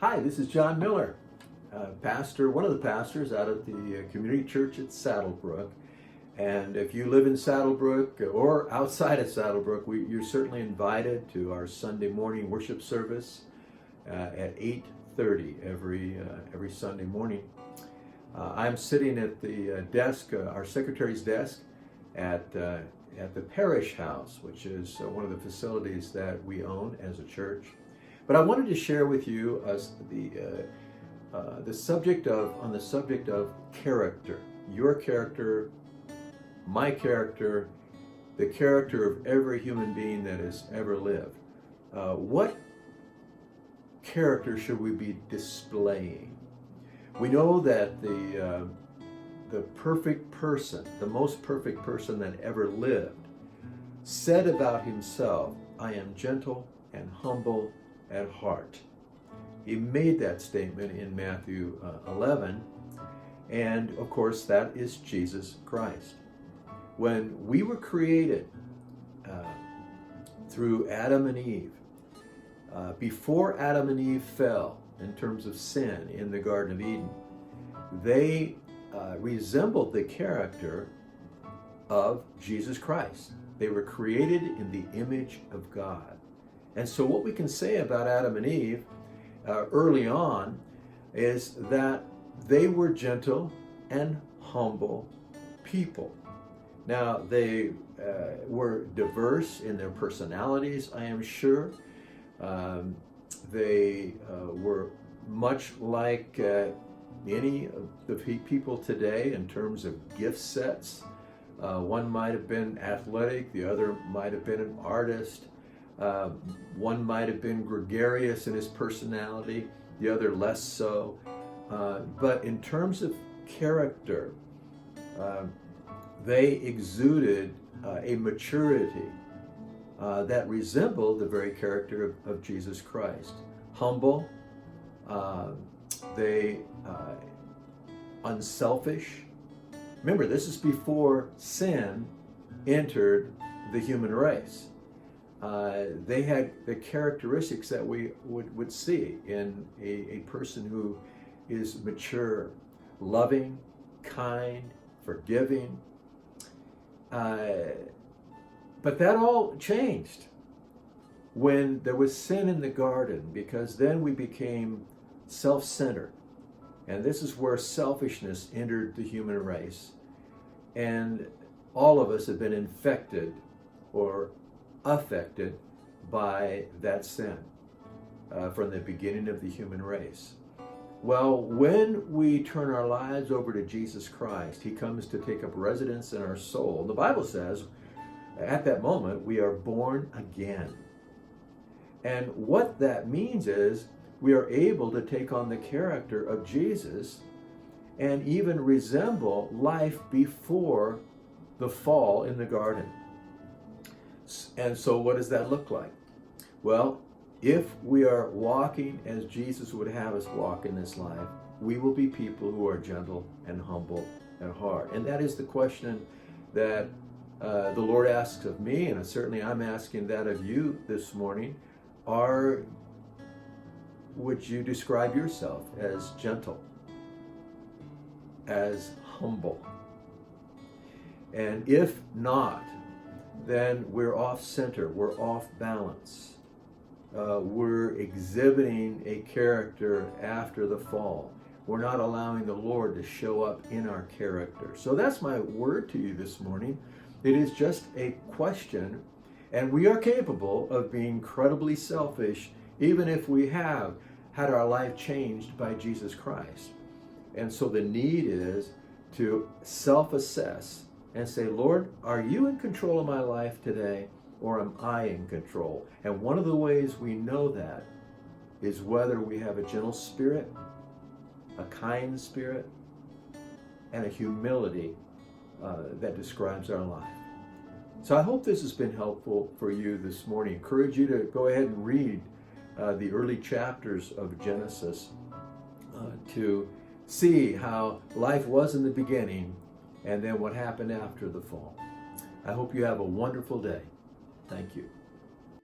Hi, this is John Miller, pastor, one of the pastors out at the community church at Saddlebrook. And if you live in Saddlebrook or outside of Saddlebrook, you're certainly invited to our Sunday morning worship service at 8:30 every Sunday morning. I'm sitting at the desk, our secretary's desk, at the parish house, which is one of the facilities that we own as a church. But I wanted to share with you the subject of character, your character, my character, the character of every human being that has ever lived. What character should we be displaying? We know that the perfect person, the most perfect person that ever lived, said about himself, "I am gentle and humble at heart." He made that statement in Matthew 11, and of course that is Jesus Christ. When we were created through Adam and Eve, before Adam and Eve fell in terms of sin in the Garden of Eden, they resembled the character of Jesus Christ. They were created in the image of God. And so what we can say about Adam and Eve early on is that they were gentle and humble people. Now, they were diverse in their personalities, I am sure. They were much like any of the people today in terms of gift sets. One might have been athletic, the other might have been an artist. One might have been gregarious in his personality, the other less so. But in terms of character, they exuded a maturity that resembled the very character of Jesus Christ. Humble, they unselfish. Remember, this is before sin entered the human race. They had the characteristics that we would see in a person who is mature, loving, kind, forgiving. But that all changed when there was sin in the garden, because then we became self-centered. And this is where selfishness entered the human race. And all of us have been infected or affected by that sin from the beginning of the human race. Well, when we turn our lives over to Jesus Christ, he comes to take up residence in our soul. The Bible says at that moment we are born again. And what that means is we are able to take on the character of Jesus and even resemble life before the fall in the garden. And so what does that look like? Well, if we are walking as Jesus would have us walk in this life, we will be people who are gentle and humble at heart. And that is the question that the Lord asks of me, and certainly I'm asking that of you this morning. Would you describe yourself as gentle, as humble? And if not, then we're off center, we're off balance. We're exhibiting a character after the fall. We're not allowing the Lord to show up in our character. So that's my word to you this morning. It is just a question, and we are capable of being incredibly selfish, even if we have had our life changed by Jesus Christ. And so the need is to self-assess and say, Lord, are you in control of my life today, or am I in control? And one of the ways we know that is whether we have a gentle spirit, a kind spirit, and a humility that describes our life. So I hope this has been helpful for you this morning. I encourage you to go ahead and read the early chapters of Genesis to see how life was in the beginning and then what happened after the fall. I hope you have a wonderful day. Thank you.